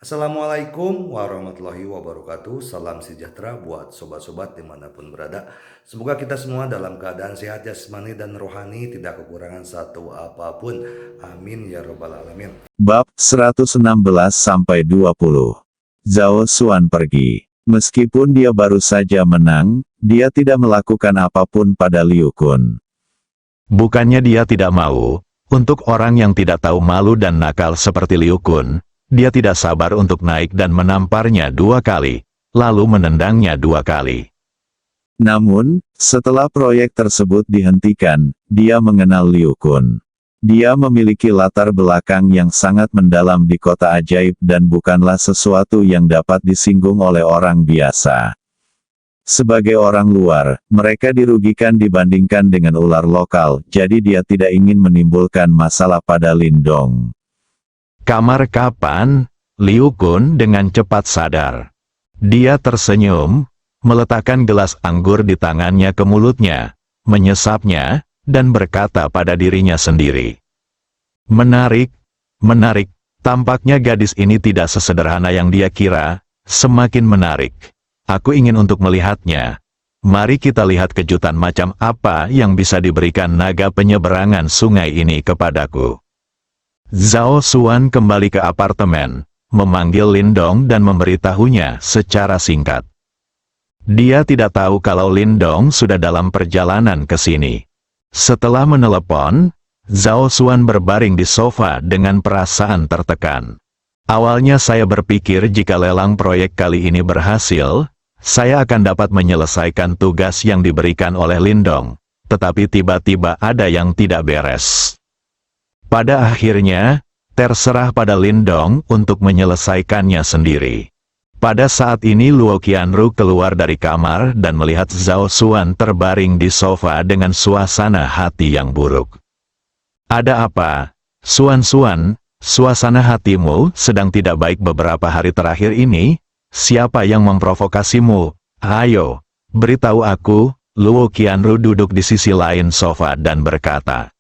Assalamualaikum warahmatullahi wabarakatuh. Salam sejahtera buat sobat-sobat dimanapun berada. Semoga kita semua dalam keadaan sehat jasmani dan rohani, tidak kekurangan satu apapun. Amin ya robbal alamin. Bab 116-20. Zhao Xuan pergi. Meskipun dia baru saja menang, dia tidak melakukan apapun pada Liu Kun. Bukannya dia tidak mau, untuk orang yang tidak tahu malu dan nakal seperti Liu Kun, dia tidak sabar untuk naik dan menamparnya 2 kali, lalu menendangnya 2 kali. Namun, setelah proyek tersebut dihentikan, dia mengenal Liu Kun. Dia memiliki latar belakang yang sangat mendalam di kota ajaib dan bukanlah sesuatu yang dapat disinggung oleh orang biasa. Sebagai orang luar, mereka dirugikan dibandingkan dengan ular lokal, jadi dia tidak ingin menimbulkan masalah pada Lindong. Kamar kapan? Liu Kun dengan cepat sadar. Dia tersenyum, meletakkan gelas anggur di tangannya ke mulutnya, menyesapnya, dan berkata pada dirinya sendiri. Menarik, menarik, tampaknya gadis ini tidak sesederhana yang dia kira, semakin menarik. Aku ingin untuk melihatnya. Mari kita lihat kejutan macam apa yang bisa diberikan naga penyeberangan sungai ini kepadaku. Zhao Xuan kembali ke apartemen, memanggil Lindong dan memberitahunya secara singkat. Dia tidak tahu kalau Lindong sudah dalam perjalanan ke sini. Setelah menelepon, Zhao Xuan berbaring di sofa dengan perasaan tertekan. Awalnya saya berpikir jika lelang proyek kali ini berhasil, saya akan dapat menyelesaikan tugas yang diberikan oleh Lindong. Tetapi tiba-tiba ada yang tidak beres. Pada akhirnya, terserah pada Lindong untuk menyelesaikannya sendiri. Pada saat ini Luo Qianru keluar dari kamar dan melihat Zhao Xuan terbaring di sofa dengan suasana hati yang buruk. Ada apa? Xuan, suasana hatimu sedang tidak baik beberapa hari terakhir ini? Siapa yang memprovokasimu? Ayo, beritahu aku. Luo Qianru duduk di sisi lain sofa dan berkata.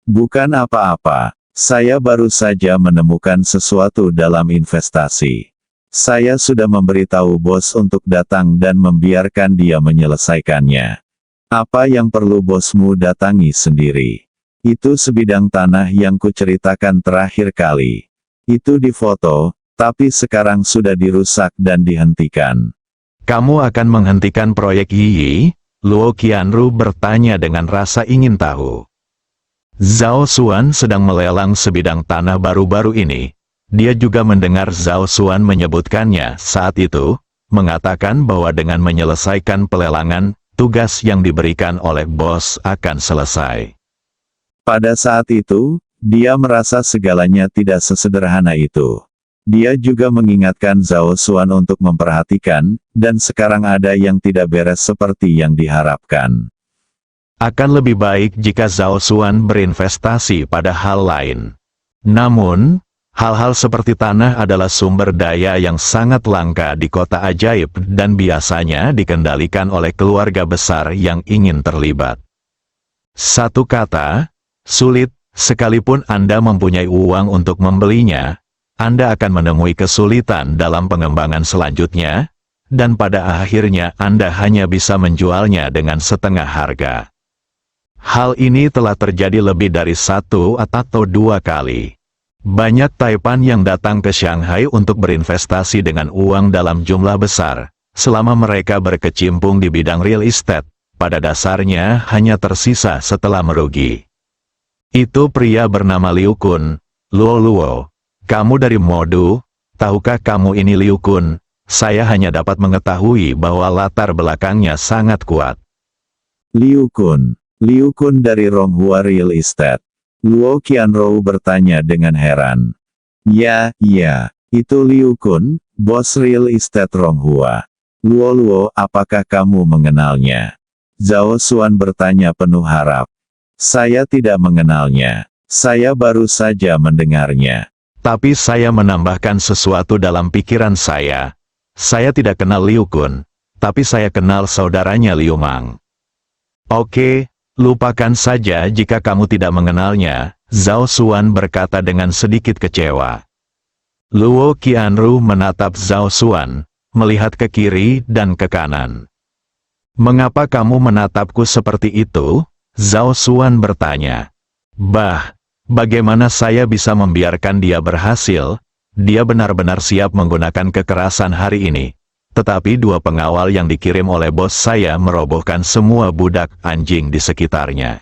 Bukan apa-apa, saya baru saja menemukan sesuatu dalam investasi. Saya sudah memberitahu bos untuk datang dan membiarkan dia menyelesaikannya. Apa yang perlu bosmu datangi sendiri? Itu sebidang tanah yang kuceritakan terakhir kali. Itu difoto, tapi sekarang sudah dirusak dan dihentikan. Kamu akan menghentikan proyek Yi? Luo Qianru bertanya dengan rasa ingin tahu. Zhao Xuan sedang melelang sebidang tanah baru-baru ini. Dia juga mendengar Zhao Xuan menyebutkannya saat itu, mengatakan bahwa dengan menyelesaikan pelelangan, tugas yang diberikan oleh bos akan selesai. Pada saat itu, dia merasa segalanya tidak sesederhana itu. Dia juga mengingatkan Zhao Xuan untuk memperhatikan, dan sekarang ada yang tidak beres seperti yang diharapkan. Akan lebih baik jika Zhao Xuan berinvestasi pada hal lain. Namun, hal-hal seperti tanah adalah sumber daya yang sangat langka di kota ajaib dan biasanya dikendalikan oleh keluarga besar yang ingin terlibat. Satu kata, sulit, sekalipun Anda mempunyai uang untuk membelinya, Anda akan menemui kesulitan dalam pengembangan selanjutnya, dan pada akhirnya Anda hanya bisa menjualnya dengan setengah harga. Hal ini telah terjadi lebih dari 1 atau 2 kali. Banyak Taipan yang datang ke Shanghai untuk berinvestasi dengan uang dalam jumlah besar, selama mereka berkecimpung di bidang real estate, pada dasarnya hanya tersisa setelah merugi. Itu pria bernama Liu Kun. Luo, kamu dari Modu, tahukah kamu ini Liu Kun? Saya hanya dapat mengetahui bahwa latar belakangnya sangat kuat. Liu Kun dari Ronghua Real Estate. Luo Qianru bertanya dengan heran. Ya, itu Liu Kun, bos Real Estate Ronghua. Luo, apakah kamu mengenalnya? Zhao Xuan bertanya penuh harap. Saya tidak mengenalnya. Saya baru saja mendengarnya. Tapi saya menambahkan sesuatu dalam pikiran saya. Saya tidak kenal Liu Kun, tapi saya kenal saudaranya Liu Mang. Oke, lupakan saja jika kamu tidak mengenalnya, Zhao Xuan berkata dengan sedikit kecewa. Luo Qianru menatap Zhao Xuan, melihat ke kiri dan ke kanan. "Mengapa kamu menatapku seperti itu?" Zhao Xuan bertanya. Bagaimana saya bisa membiarkan dia berhasil? Dia benar-benar siap menggunakan kekerasan hari ini. Tetapi dua pengawal yang dikirim oleh bos saya merobohkan semua budak anjing di sekitarnya.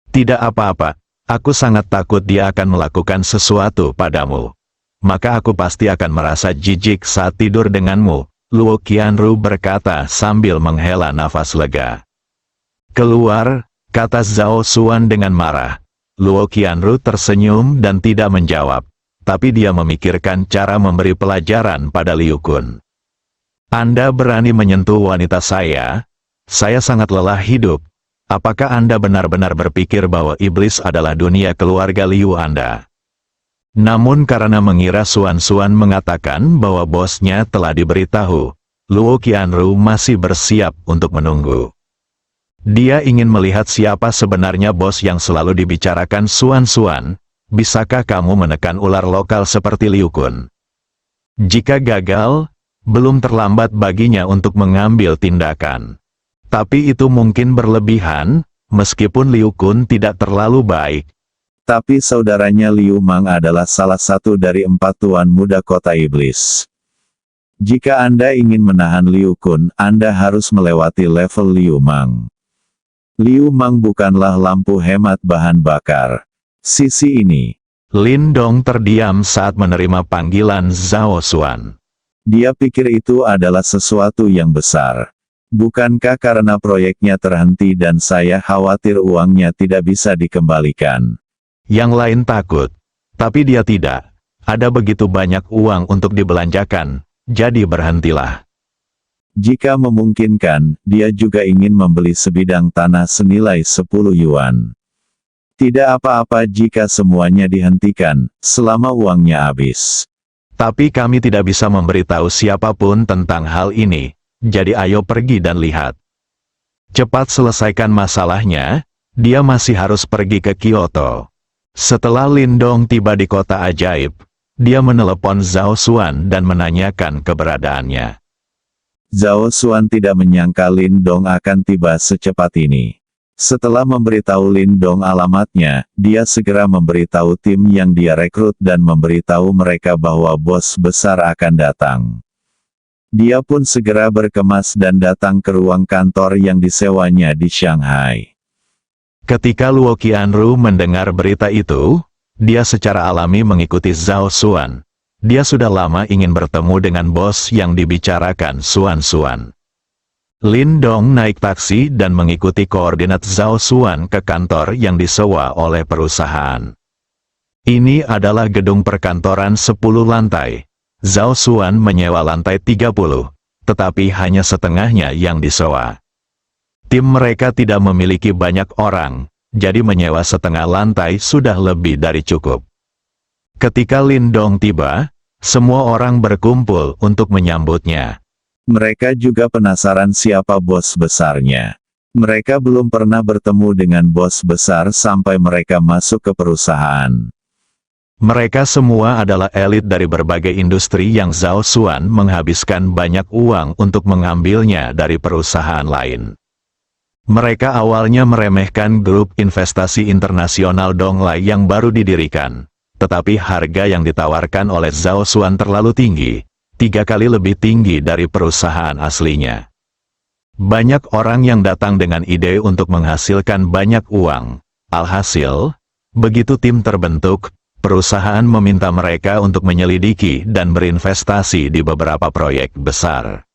"Tidak apa-apa, aku sangat takut dia akan melakukan sesuatu padamu. Maka aku pasti akan merasa jijik saat tidur denganmu," Luo Qianru berkata sambil menghela nafas lega. "Keluar," kata Zhao Xuan dengan marah. Luo Qianru tersenyum dan tidak menjawab, tapi dia memikirkan cara memberi pelajaran pada Liu Kun. "Anda berani menyentuh wanita saya? Saya sangat lelah hidup. Apakah Anda benar-benar berpikir bahwa iblis adalah dunia keluarga Liu Anda?" Namun karena mengira Xuan mengatakan bahwa bosnya telah diberitahu, Luo Qianru masih bersiap untuk menunggu. Dia ingin melihat siapa sebenarnya bos yang selalu dibicarakan Xuan. "Bisakah kamu menekan ular lokal seperti Liu Kun?" Jika gagal, belum terlambat baginya untuk mengambil tindakan. Tapi itu mungkin berlebihan, meskipun Liu Kun tidak terlalu baik. Tapi saudaranya Liu Mang adalah salah satu dari 4 tuan muda kota iblis. Jika Anda ingin menahan Liu Kun, Anda harus melewati level Liu Mang. Liu Mang bukanlah lampu hemat bahan bakar. Sisi ini, Lin Dong terdiam saat menerima panggilan Zhao Xuan. dia pikir itu adalah sesuatu yang besar. Bukankah karena proyeknya terhenti dan saya khawatir uangnya tidak bisa dikembalikan? Yang lain takut, tapi dia tidak. Ada begitu banyak uang untuk dibelanjakan, jadi berhentilah. Jika memungkinkan, dia juga ingin membeli sebidang tanah senilai 10 yuan. Tidak apa-apa jika semuanya dihentikan, selama uangnya habis. Tapi kami tidak bisa memberitahu siapapun tentang hal ini, jadi ayo pergi dan lihat. Cepat selesaikan masalahnya, dia masih harus pergi ke Kyoto. Setelah Lin Dong tiba di kota ajaib, dia menelepon Zhao Xuan dan menanyakan keberadaannya. Zhao Xuan tidak menyangka Lin Dong akan tiba secepat ini. Setelah memberitahu Lin Dong alamatnya, dia segera memberitahu tim yang dia rekrut dan memberitahu mereka bahwa bos besar akan datang. Dia pun segera berkemas dan datang ke ruang kantor yang disewanya di Shanghai. Ketika Luo Qianru mendengar berita itu, dia secara alami mengikuti Zhao Xuan. Dia sudah lama ingin bertemu dengan bos yang dibicarakan Xuan. Lin Dong naik taksi dan mengikuti koordinat Zhao Xuan ke kantor yang disewa oleh perusahaan. Ini adalah gedung perkantoran 10 lantai. Zhao Xuan menyewa lantai 30, tetapi hanya setengahnya yang disewa. Tim mereka tidak memiliki banyak orang, jadi menyewa setengah lantai sudah lebih dari cukup. Ketika Lin Dong tiba, semua orang berkumpul untuk menyambutnya. Mereka juga penasaran siapa bos besarnya. Mereka belum pernah bertemu dengan bos besar sampai mereka masuk ke perusahaan. Mereka semua adalah elit dari berbagai industri yang Zhao Xuan menghabiskan banyak uang untuk mengambilnya dari perusahaan lain. Mereka awalnya meremehkan grup investasi internasional Donglai yang baru didirikan, tetapi harga yang ditawarkan oleh Zhao Xuan terlalu tinggi, 3 kali lebih tinggi dari perusahaan aslinya. Banyak orang yang datang dengan ide untuk menghasilkan banyak uang. Alhasil, begitu tim terbentuk, perusahaan meminta mereka untuk menyelidiki dan berinvestasi di beberapa proyek besar.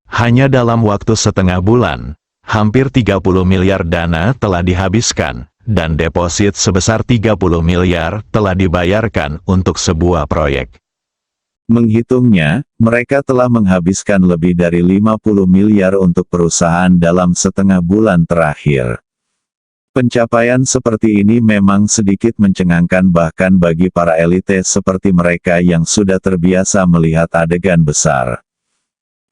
Hanya dalam waktu setengah bulan, hampir 30 miliar dana telah dihabiskan, dan deposit sebesar 30 miliar telah dibayarkan untuk sebuah proyek. Menghitungnya, mereka telah menghabiskan lebih dari 50 miliar untuk perusahaan dalam setengah bulan terakhir. Pencapaian seperti ini memang sedikit mencengangkan bahkan bagi para elite seperti mereka yang sudah terbiasa melihat adegan besar.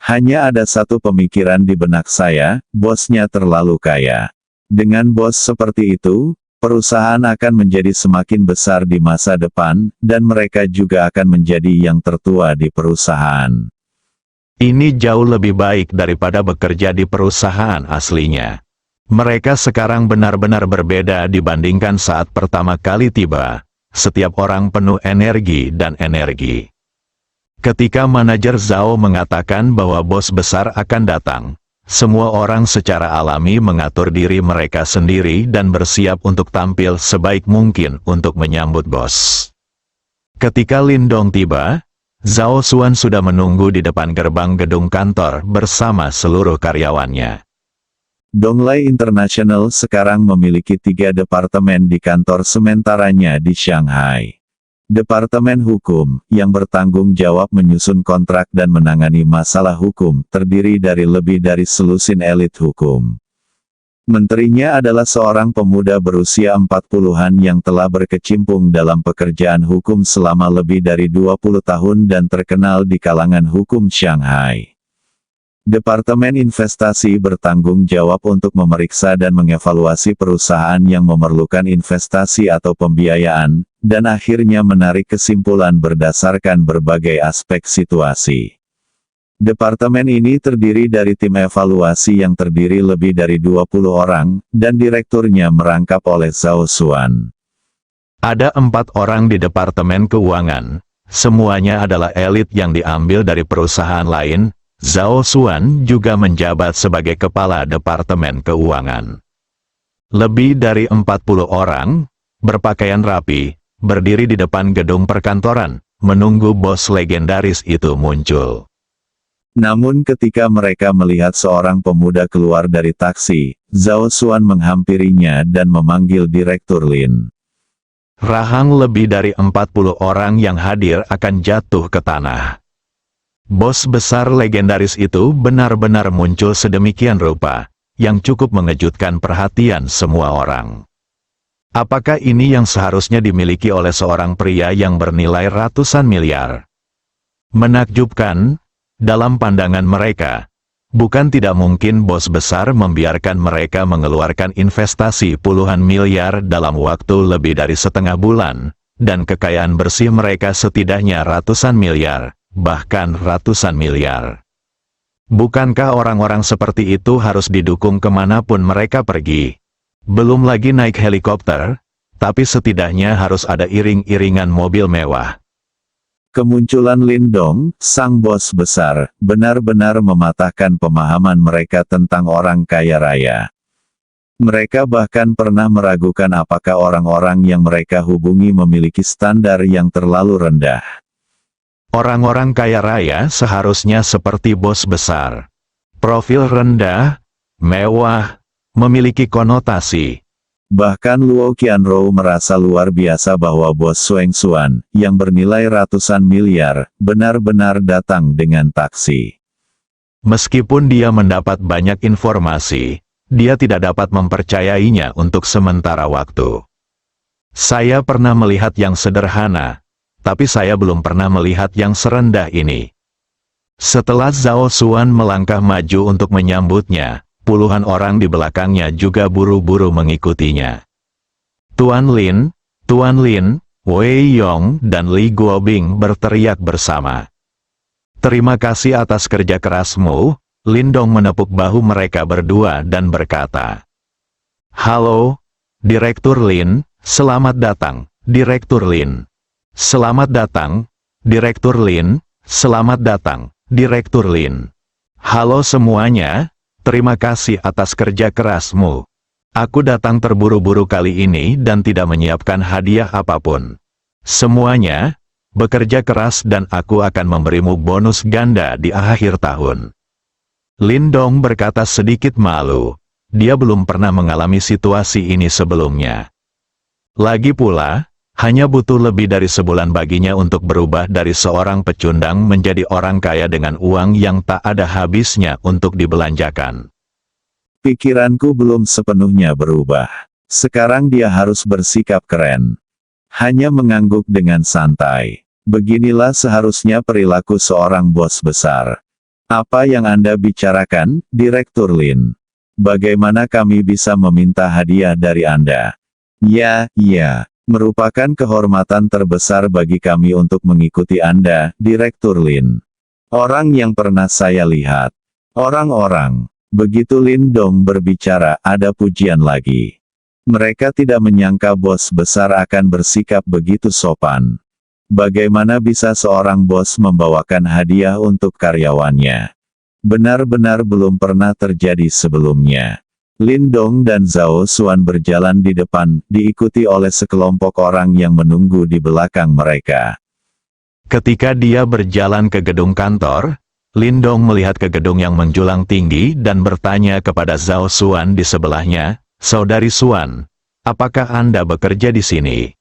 Hanya ada satu pemikiran di benak saya, bosnya terlalu kaya. Dengan bos seperti itu, Perusahaan akan menjadi semakin besar di masa depan, dan mereka juga akan menjadi yang tertua di perusahaan. Ini jauh lebih baik daripada bekerja di perusahaan aslinya. Mereka sekarang benar-benar berbeda dibandingkan saat pertama kali tiba. Setiap orang penuh energi dan energi. Ketika manajer Zhao mengatakan bahwa bos besar akan datang, semua orang secara alami mengatur diri mereka sendiri dan bersiap untuk tampil sebaik mungkin untuk menyambut bos. Ketika Lindong tiba, Zhao Xuan sudah menunggu di depan gerbang gedung kantor bersama seluruh karyawannya. Donglai International sekarang memiliki 3 departemen di kantor sementaranya di Shanghai. Departemen Hukum, yang bertanggung jawab menyusun kontrak dan menangani masalah hukum, terdiri dari lebih dari selusin elit hukum. Menterinya adalah seorang pemuda berusia 40-an yang telah berkecimpung dalam pekerjaan hukum selama lebih dari 20 tahun dan terkenal di kalangan hukum Shanghai. Departemen Investasi bertanggung jawab untuk memeriksa dan mengevaluasi perusahaan yang memerlukan investasi atau pembiayaan, dan akhirnya menarik kesimpulan berdasarkan berbagai aspek situasi. Departemen ini terdiri dari tim evaluasi yang terdiri lebih dari 20 orang, dan direkturnya merangkap oleh Zhao Xuan. Ada 4 orang di Departemen Keuangan. Semuanya adalah elit yang diambil dari perusahaan lain. Zhao Xuan juga menjabat sebagai kepala Departemen Keuangan. Lebih dari 40 orang, berpakaian rapi, berdiri di depan gedung perkantoran, menunggu bos legendaris itu muncul. Namun ketika mereka melihat seorang pemuda keluar dari taksi, Zhao Xuan menghampirinya dan memanggil Direktur Lin. Rahang lebih dari 40 orang yang hadir akan jatuh ke tanah. Bos besar legendaris itu benar-benar muncul sedemikian rupa, yang cukup mengejutkan perhatian semua orang. Apakah ini yang seharusnya dimiliki oleh seorang pria yang bernilai ratusan miliar? Menakjubkan, dalam pandangan mereka, bukan tidak mungkin bos besar membiarkan mereka mengeluarkan investasi puluhan miliar dalam waktu lebih dari setengah bulan, dan kekayaan bersih mereka setidaknya ratusan miliar. Bahkan ratusan miliar. Bukankah orang-orang seperti itu harus didukung kemanapun mereka pergi? Belum lagi naik helikopter, tapi setidaknya harus ada iring-iringan mobil mewah. Kemunculan Lindong, sang bos besar, benar-benar mematahkan pemahaman mereka tentang orang kaya raya. Mereka bahkan pernah meragukan apakah orang-orang yang mereka hubungi memiliki standar yang terlalu rendah. Orang-orang kaya raya seharusnya seperti bos besar. Profil rendah, mewah, memiliki konotasi. Bahkan Luo Qianrou merasa luar biasa bahwa bos Sueng Xuan, yang bernilai ratusan miliar, benar-benar datang dengan taksi. Meskipun dia mendapat banyak informasi, dia tidak dapat mempercayainya untuk sementara waktu. Saya pernah melihat yang sederhana, tapi saya belum pernah melihat yang serendah ini. Setelah Zhao Xuan melangkah maju untuk menyambutnya, puluhan orang di belakangnya juga buru-buru mengikutinya. Tuan Lin, Wei Yong dan Li Guobing berteriak bersama. Terima kasih atas kerja kerasmu. Lindong menepuk bahu mereka berdua dan berkata, "Halo, Direktur Lin, selamat datang, Direktur Lin. Selamat datang, Direktur Lin, selamat datang, Direktur Lin. Halo semuanya, terima kasih atas kerja kerasmu. Aku datang terburu-buru kali ini dan tidak menyiapkan hadiah apapun. Semuanya, bekerja keras dan aku akan memberimu bonus ganda di akhir tahun." Lindong berkata sedikit malu, dia belum pernah mengalami situasi ini sebelumnya. Lagi pula, hanya butuh lebih dari sebulan baginya untuk berubah dari seorang pecundang menjadi orang kaya dengan uang yang tak ada habisnya untuk dibelanjakan. Pikiranku belum sepenuhnya berubah. Sekarang dia harus bersikap keren. Hanya mengangguk dengan santai. Beginilah seharusnya perilaku seorang bos besar. Apa yang Anda bicarakan, Direktur Lin? Bagaimana kami bisa meminta hadiah dari Anda? Ya, merupakan kehormatan terbesar bagi kami untuk mengikuti Anda, Direktur Lin. Orang yang pernah saya lihat. Orang-orang. Begitu Lin Dong berbicara, ada pujian lagi. Mereka tidak menyangka bos besar akan bersikap begitu sopan. Bagaimana bisa seorang bos membawakan hadiah untuk karyawannya? Benar-benar belum pernah terjadi sebelumnya. Lin Dong dan Zhao Xuan berjalan di depan, diikuti oleh sekelompok orang yang menunggu di belakang mereka. Ketika dia berjalan ke gedung kantor, Lin Dong melihat ke gedung yang menjulang tinggi dan bertanya kepada Zhao Xuan di sebelahnya, "Saudari Xuan, apakah Anda bekerja di sini?"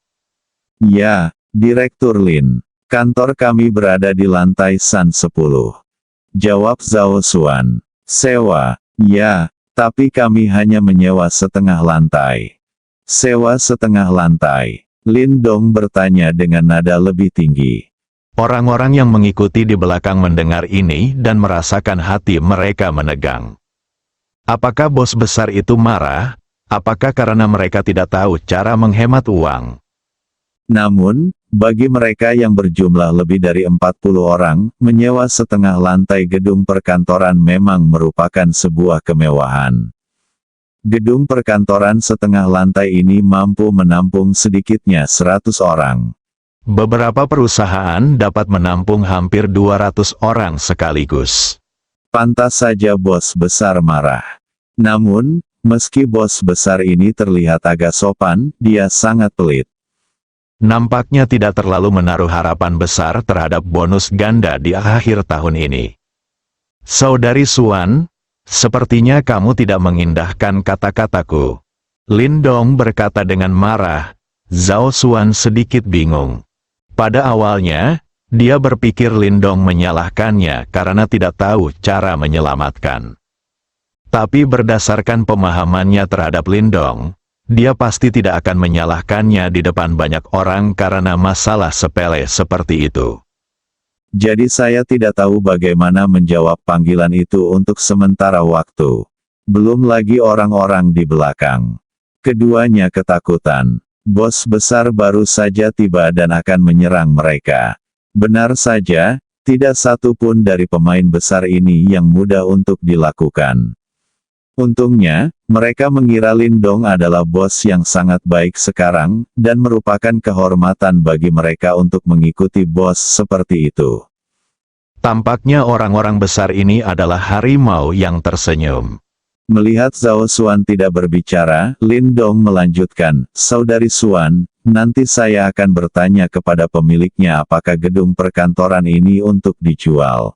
Ya, Direktur Lin. Kantor kami berada di lantai San 10. Jawab Zhao Xuan. Sewa. Ya, tapi kami hanya menyewa setengah lantai. Sewa setengah lantai. Lin Dong bertanya dengan nada lebih tinggi. Orang-orang yang mengikuti di belakang mendengar ini dan merasakan hati mereka menegang. Apakah bos besar itu marah? Apakah karena mereka tidak tahu cara menghemat uang? Namun, bagi mereka yang berjumlah lebih dari 40 orang, menyewa setengah lantai gedung perkantoran memang merupakan sebuah kemewahan. Gedung perkantoran setengah lantai ini mampu menampung sedikitnya 100 orang. Beberapa perusahaan dapat menampung hampir 200 orang sekaligus. Pantas saja bos besar marah. Namun, meski bos besar ini terlihat agak sopan, dia sangat pelit. Nampaknya tidak terlalu menaruh harapan besar terhadap bonus ganda di akhir tahun ini. Saudari Xuan, sepertinya kamu tidak mengindahkan kata-kataku. Lin Dong berkata dengan marah. Zhao Xuan sedikit bingung. Pada awalnya, dia berpikir Lin Dong menyalahkannya karena tidak tahu cara menyelamatkan. Tapi berdasarkan pemahamannya terhadap Lin Dong, dia pasti tidak akan menyalahkannya di depan banyak orang karena masalah sepele seperti itu. Jadi saya tidak tahu bagaimana menjawab panggilan itu untuk sementara waktu. Belum lagi orang-orang di belakang. Keduanya ketakutan. Bos besar baru saja tiba dan akan menyerang mereka. Benar saja, tidak satu pun dari pemain besar ini yang mudah untuk dilakukan. Untungnya, mereka mengira Lin Dong adalah bos yang sangat baik sekarang, dan merupakan kehormatan bagi mereka untuk mengikuti bos seperti itu. Tampaknya orang-orang besar ini adalah harimau yang tersenyum. Melihat Zhao Xuan tidak berbicara, Lin Dong melanjutkan, Saudari Xuan, nanti saya akan bertanya kepada pemiliknya apakah gedung perkantoran ini untuk dijual.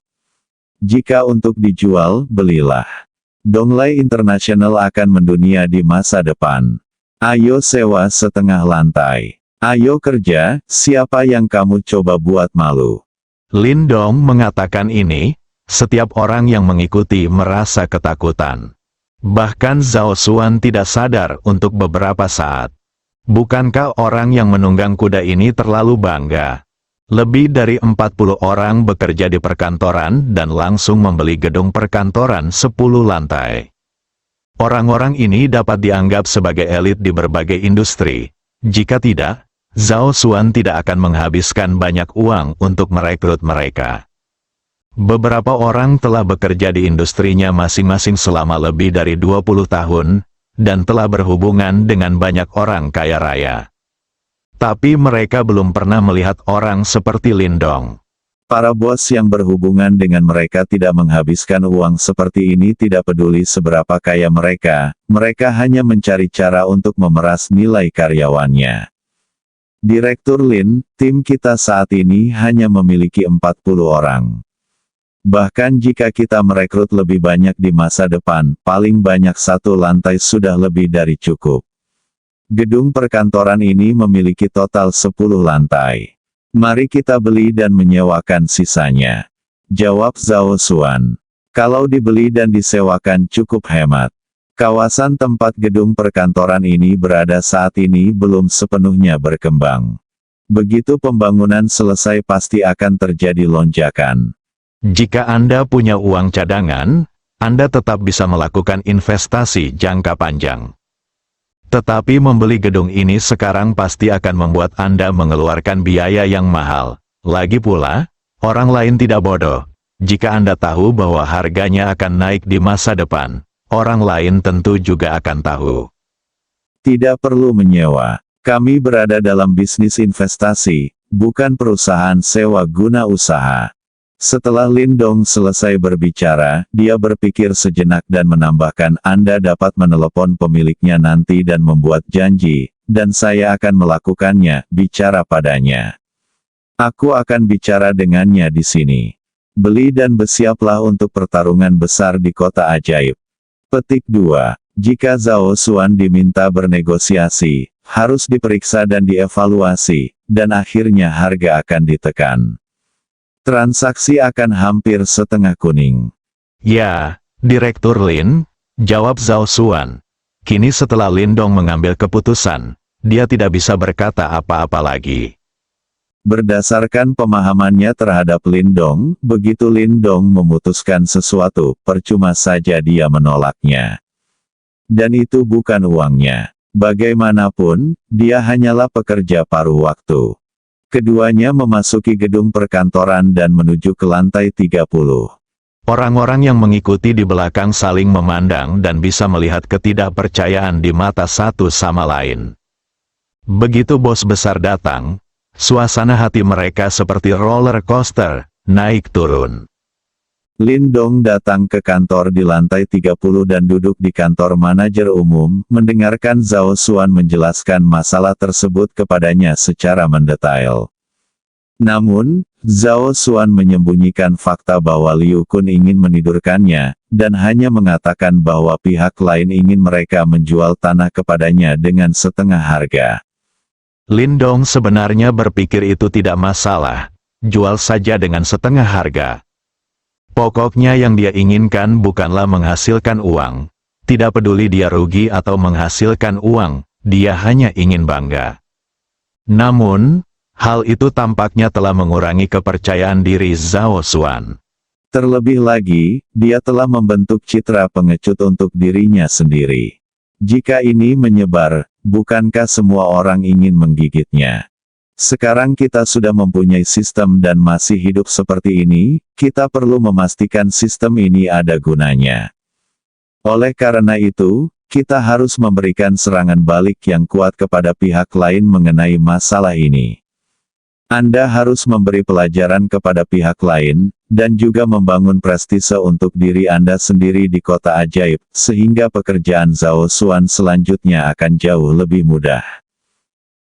Jika untuk dijual, belilah. Donglai International akan mendunia di masa depan. Ayo sewa setengah lantai. Ayo kerja, siapa yang kamu coba buat malu? Lin Dong mengatakan ini, setiap orang yang mengikuti merasa ketakutan. Bahkan Zhao Xuan tidak sadar untuk beberapa saat. Bukankah orang yang menunggang kuda ini terlalu bangga? Lebih dari 40 orang bekerja di perkantoran dan langsung membeli gedung perkantoran 10 lantai. Orang-orang ini dapat dianggap sebagai elit di berbagai industri. Jika tidak, Zhao Xuan tidak akan menghabiskan banyak uang untuk merekrut mereka. Beberapa orang telah bekerja di industrinya masing-masing selama lebih dari 20 tahun, dan telah berhubungan dengan banyak orang kaya raya. Tapi mereka belum pernah melihat orang seperti Lin Dong. Para bos yang berhubungan dengan mereka tidak menghabiskan uang seperti ini, tidak peduli seberapa kaya mereka hanya mencari cara untuk memeras nilai karyawannya. Direktur Lin, tim kita saat ini hanya memiliki 40 orang. Bahkan jika kita merekrut lebih banyak di masa depan, paling banyak satu lantai sudah lebih dari cukup. Gedung perkantoran ini memiliki total 10 lantai. Mari kita beli dan menyewakan sisanya. Jawab Zhao Xuan. Kalau dibeli dan disewakan cukup hemat. Kawasan tempat gedung perkantoran ini berada saat ini belum sepenuhnya berkembang. Begitu pembangunan selesai pasti akan terjadi lonjakan. Jika Anda punya uang cadangan, Anda tetap bisa melakukan investasi jangka panjang. Tetapi membeli gedung ini sekarang pasti akan membuat Anda mengeluarkan biaya yang mahal. Lagi pula, orang lain tidak bodoh. Jika Anda tahu bahwa harganya akan naik di masa depan, orang lain tentu juga akan tahu. Tidak perlu menyewa. Kami berada dalam bisnis investasi, bukan perusahaan sewa guna usaha. Setelah Lindong selesai berbicara, dia berpikir sejenak dan menambahkan, Anda dapat menelepon pemiliknya nanti dan membuat janji, dan saya akan melakukannya, bicara padanya. Aku akan bicara dengannya di sini. Beli dan bersiaplah untuk pertarungan besar di kota ajaib. Petik 2. Jika Zhao Xuan diminta bernegosiasi, harus diperiksa dan dievaluasi, dan akhirnya harga akan ditekan. Transaksi akan hampir setengah kuning. Ya, Direktur Lin, jawab Zhao Xuan. Kini setelah Lindong mengambil keputusan, dia tidak bisa berkata apa-apa lagi. Berdasarkan pemahamannya terhadap Lindong, begitu Lindong memutuskan sesuatu, percuma saja dia menolaknya. Dan itu bukan uangnya. Bagaimanapun, dia hanyalah pekerja paruh waktu. Keduanya memasuki gedung perkantoran dan menuju ke lantai 30. Orang-orang yang mengikuti di belakang saling memandang dan bisa melihat ketidakpercayaan di mata satu sama lain. Begitu bos besar datang, suasana hati mereka seperti roller coaster, naik turun. Lindong datang ke kantor di lantai 30 dan duduk di kantor manajer umum, mendengarkan Zhao Xuan menjelaskan masalah tersebut kepadanya secara mendetail. Namun, Zhao Xuan menyembunyikan fakta bahwa Liu Kun ingin menidurkannya, dan hanya mengatakan bahwa pihak lain ingin mereka menjual tanah kepadanya dengan setengah harga. Lindong sebenarnya berpikir itu tidak masalah, jual saja dengan setengah harga. Pokoknya yang dia inginkan bukanlah menghasilkan uang. Tidak peduli dia rugi atau menghasilkan uang, dia hanya ingin bangga. Namun, hal itu tampaknya telah mengurangi kepercayaan diri Zhao Xuan. Terlebih lagi, dia telah membentuk citra pengecut untuk dirinya sendiri. Jika ini menyebar, bukankah semua orang ingin menggigitnya? Sekarang kita sudah mempunyai sistem dan masih hidup seperti ini, kita perlu memastikan sistem ini ada gunanya. Oleh karena itu, kita harus memberikan serangan balik yang kuat kepada pihak lain mengenai masalah ini. Anda harus memberi pelajaran kepada pihak lain, dan juga membangun prestise untuk diri Anda sendiri di kota ajaib, sehingga pekerjaan Zhao Xuan selanjutnya akan jauh lebih mudah.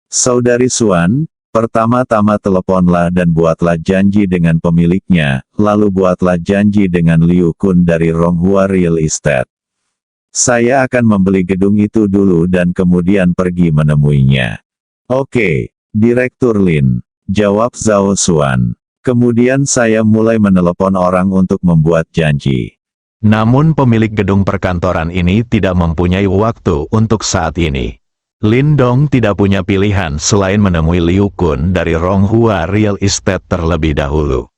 Saudari Xuan, pertama-tama teleponlah dan buatlah janji dengan pemiliknya, lalu buatlah janji dengan Liu Kun dari Ronghua Real Estate. Saya akan membeli gedung itu dulu dan kemudian pergi menemuinya. Oke, Direktur Lin, jawab Zhao Xuan. Kemudian saya mulai menelepon orang untuk membuat janji. Namun pemilik gedung perkantoran ini tidak mempunyai waktu untuk saat ini. Lindong tidak punya pilihan selain menemui Liu Kun dari Ronghua Real Estate terlebih dahulu.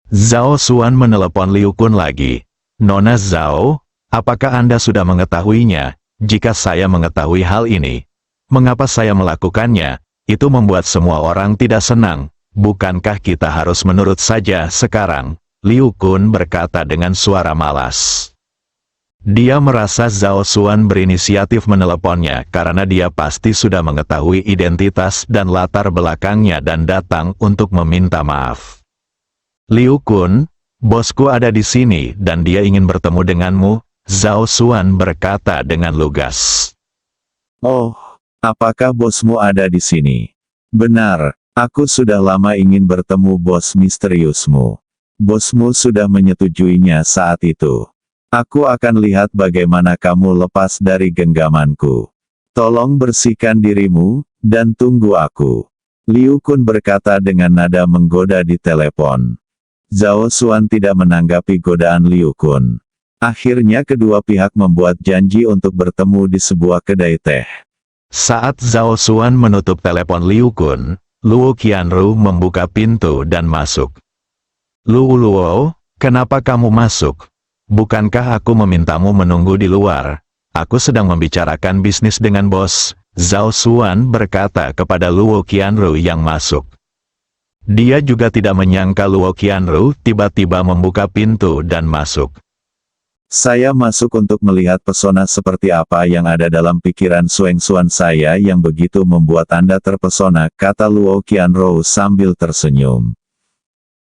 Zhao Xuan menelepon Liu Kun lagi. Nona Zhao, apakah Anda sudah mengetahuinya? Jika saya mengetahui hal ini, mengapa saya melakukannya? Itu membuat semua orang tidak senang. Bukankah kita harus menurut saja sekarang? Liu Kun berkata dengan suara malas. Dia merasa Zhao Xuan berinisiatif meneleponnya karena dia pasti sudah mengetahui identitas dan latar belakangnya dan datang untuk meminta maaf. Liu Kun, bosku ada di sini dan dia ingin bertemu denganmu, Zhao Xuan berkata dengan lugas. Oh, apakah bosmu ada di sini? Benar, aku sudah lama ingin bertemu bos misteriusmu. Bosmu sudah menyetujuinya saat itu. Aku akan lihat bagaimana kamu lepas dari genggamanku. Tolong bersihkan dirimu, dan tunggu aku. Liu Kun berkata dengan nada menggoda di telepon. Zhao Xuan tidak menanggapi godaan Liu Kun. Akhirnya kedua pihak membuat janji untuk bertemu di sebuah kedai teh. Saat Zhao Xuan menutup telepon Liu Kun, Luo Qianru membuka pintu dan masuk. Luo, kenapa kamu masuk? Bukankah aku memintamu menunggu di luar? aku sedang membicarakan bisnis dengan bos, Zhao Xuan berkata kepada Luo Qianru yang masuk. Dia juga tidak menyangka Luo Qianru tiba-tiba membuka pintu dan masuk. Saya masuk untuk melihat pesona seperti apa yang ada dalam pikiran Sueng Xuan saya yang begitu membuat Anda terpesona, kata Luo Qianru sambil tersenyum.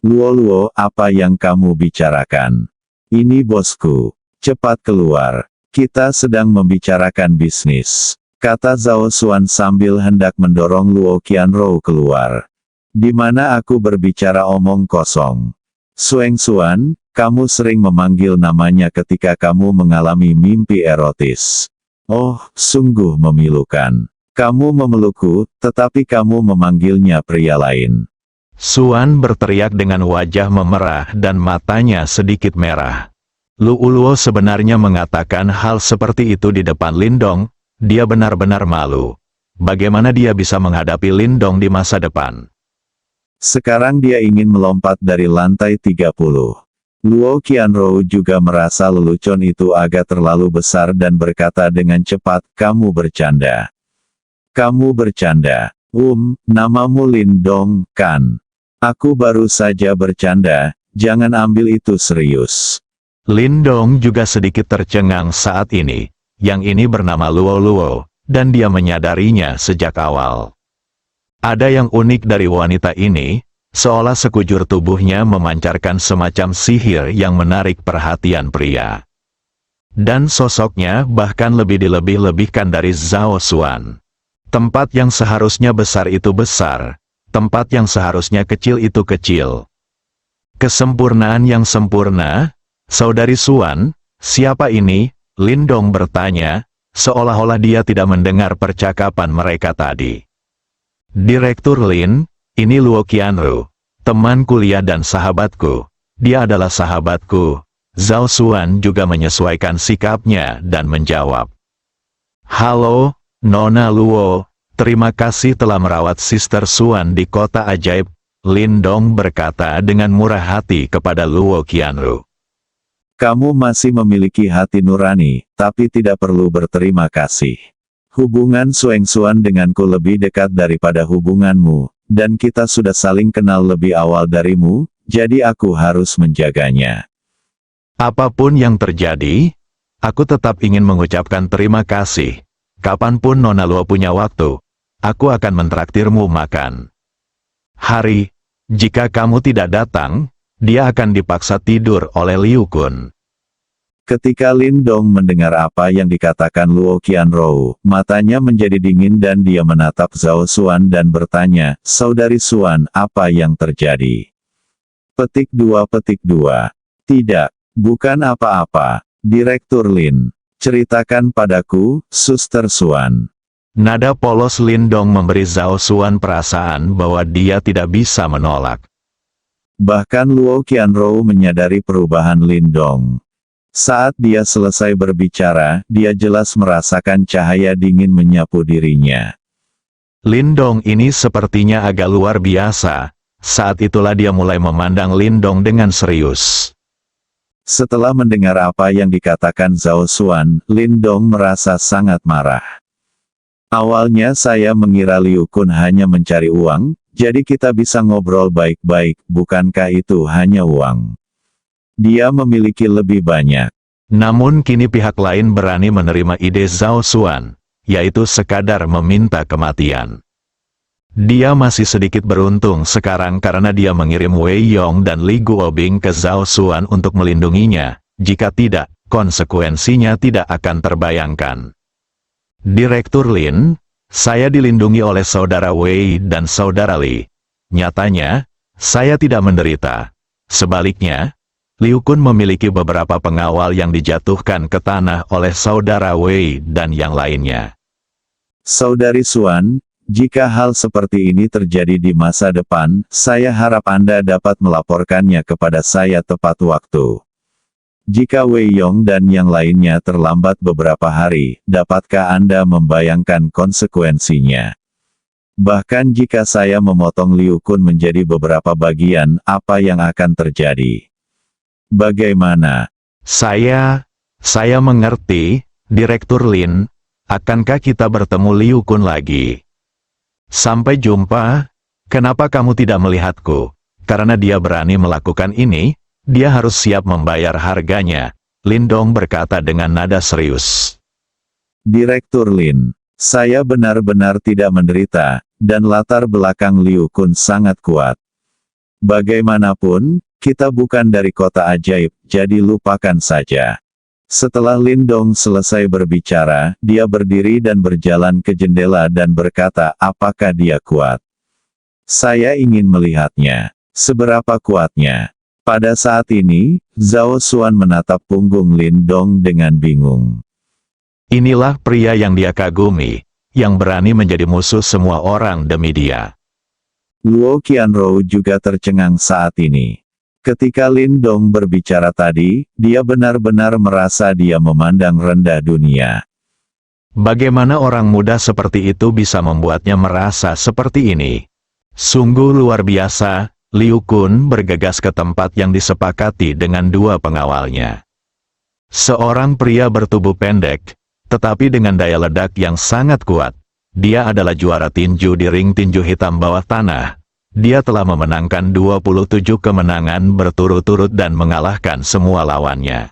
Luo, apa yang kamu bicarakan? Ini bosku. Cepat keluar. Kita sedang membicarakan bisnis, kata Zhao Xuan sambil hendak mendorong Luo Qianru keluar. Di mana aku berbicara omong kosong. Sueng Xuan, kamu sering memanggil namanya ketika kamu mengalami mimpi erotis. Oh, sungguh memilukan. Kamu memelukku, tetapi kamu memanggilnya pria lain. Xuan berteriak dengan wajah memerah dan matanya sedikit merah. Luo sebenarnya mengatakan hal seperti itu di depan Lindong, dia benar-benar malu. Bagaimana dia bisa menghadapi Lindong di masa depan? Sekarang dia ingin melompat dari lantai 30. Luo Qianru juga merasa lelucon itu agak terlalu besar dan berkata dengan cepat, kamu bercanda. Kamu bercanda. Namamu Lindong, kan? Aku baru saja bercanda, jangan ambil itu serius. Lindong juga sedikit tercengang saat ini. Yang ini bernama Luo, dan dia menyadarinya sejak awal. Ada yang unik dari wanita ini, seolah sekujur tubuhnya memancarkan semacam sihir yang menarik perhatian pria. Dan sosoknya bahkan lebih dilebih-lebihkan dari Zhao Xuan. Tempat yang seharusnya besar itu besar, tempat yang seharusnya kecil itu kecil. Kesempurnaan yang sempurna, saudari Xuan, siapa ini? Lindong bertanya, seolah-olah dia tidak mendengar percakapan mereka tadi. Direktur Lin, ini Luo Qianru, teman kuliah dan sahabatku. Dia adalah sahabatku. Zhao Xuan juga menyesuaikan sikapnya dan menjawab. Halo, Nona Luo, terima kasih telah merawat Sister Xuan di kota ajaib. Lindong berkata dengan murah hati kepada Luo Qianru. Kamu masih memiliki hati nurani, tapi tidak perlu berterima kasih. Hubungan Sueng Xuan denganku lebih dekat daripada hubunganmu, dan kita sudah saling kenal lebih awal darimu, jadi aku harus menjaganya. Apapun yang terjadi, aku tetap ingin mengucapkan terima kasih. Kapanpun Nona Luo punya waktu, aku akan mentraktirmu makan. Hari, jika kamu tidak datang, dia akan dipaksa tidur oleh Liu Kun. Ketika Lindong mendengar apa yang dikatakan Luo Qianru, matanya menjadi dingin dan dia menatap Zhao Xuan dan bertanya, Saudari Xuan, apa yang terjadi? Petik 2. Tidak, bukan apa-apa. Direktur Lin, ceritakan padaku, Suster Xuan. Nada polos Lindong memberi Zhao Xuan perasaan bahwa dia tidak bisa menolak. Bahkan Luo Qianru menyadari perubahan Lindong. Saat dia selesai berbicara, dia jelas merasakan cahaya dingin menyapu dirinya. Lindong ini sepertinya agak luar biasa. Saat itulah dia mulai memandang Lindong dengan serius. Setelah mendengar apa yang dikatakan Zhao Xuan, Lindong merasa sangat marah. Awalnya saya mengira Liu Kun hanya mencari uang, jadi kita bisa ngobrol baik-baik, bukankah itu hanya uang? Dia memiliki lebih banyak. Namun kini pihak lain berani menerima ide Zhao Xuan, yaitu sekadar meminta kematian. Dia masih sedikit beruntung sekarang karena dia mengirim Wei Yong dan Li Guobing ke Zhao Xuan untuk melindunginya, jika tidak, konsekuensinya tidak akan terbayangkan. Direktur Lin, saya dilindungi oleh saudara Wei dan saudara Li. Nyatanya, saya tidak menderita. Sebaliknya, Liu Kun memiliki beberapa pengawal yang dijatuhkan ke tanah oleh saudara Wei dan yang lainnya. Saudari Xuan, jika hal seperti ini terjadi di masa depan, saya harap Anda dapat melaporkannya kepada saya tepat waktu. Jika Wei Yong dan yang lainnya terlambat beberapa hari, dapatkah Anda membayangkan konsekuensinya? Bahkan jika saya memotong Liu Kun menjadi beberapa bagian, apa yang akan terjadi? Bagaimana? Saya mengerti, Direktur Lin, akankah kita bertemu Liu Kun lagi? Sampai jumpa. Kenapa kamu tidak melihatku? Karena dia berani melakukan ini, dia harus siap membayar harganya, Lin Dong berkata dengan nada serius. Direktur Lin, saya benar-benar tidak menderita, dan latar belakang Liu Kun sangat kuat. Bagaimanapun, kita bukan dari kota ajaib, jadi lupakan saja. Setelah Lin Dong selesai berbicara, dia berdiri dan berjalan ke jendela dan berkata, apakah dia kuat? Saya ingin melihatnya. Seberapa kuatnya? Pada saat ini, Zhao Xuan menatap punggung Lin Dong dengan bingung. Inilah pria yang dia kagumi, yang berani menjadi musuh semua orang demi dia. Luo Qianrou juga tercengang saat ini. Ketika Lin Dong berbicara tadi, dia benar-benar merasa dia memandang rendah dunia. Bagaimana orang muda seperti itu bisa membuatnya merasa seperti ini? Sungguh luar biasa. Liu Kun bergegas ke tempat yang disepakati dengan dua pengawalnya. Seorang pria bertubuh pendek, tetapi dengan daya ledak yang sangat kuat. Dia adalah juara tinju di ring tinju hitam bawah tanah. Dia telah memenangkan 27 kemenangan berturut-turut dan mengalahkan semua lawannya.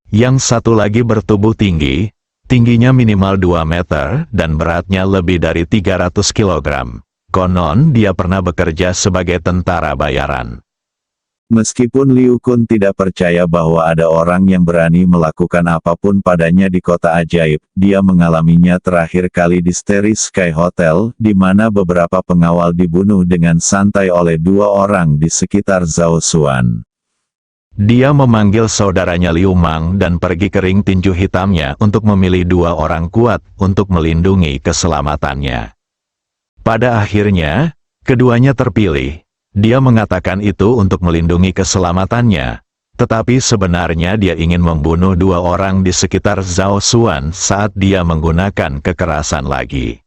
Yang satu lagi bertubuh tinggi, tingginya minimal 2 meter dan beratnya lebih dari 300 kilogram. Konon dia pernah bekerja sebagai tentara bayaran. Meskipun Liu Kun tidak percaya bahwa ada orang yang berani melakukan apapun padanya di kota ajaib, dia mengalaminya terakhir kali di Starry Sky Hotel, di mana beberapa pengawal dibunuh dengan santai oleh dua orang di sekitar Zhao Xuan. Dia memanggil saudaranya Liu Mang dan pergi ke ring tinju hitamnya untuk memilih dua orang kuat untuk melindungi keselamatannya. Pada akhirnya, keduanya terpilih. Dia mengatakan itu untuk melindungi keselamatannya, tetapi sebenarnya dia ingin membunuh dua orang di sekitar Zhao Xuan saat dia menggunakan kekerasan lagi.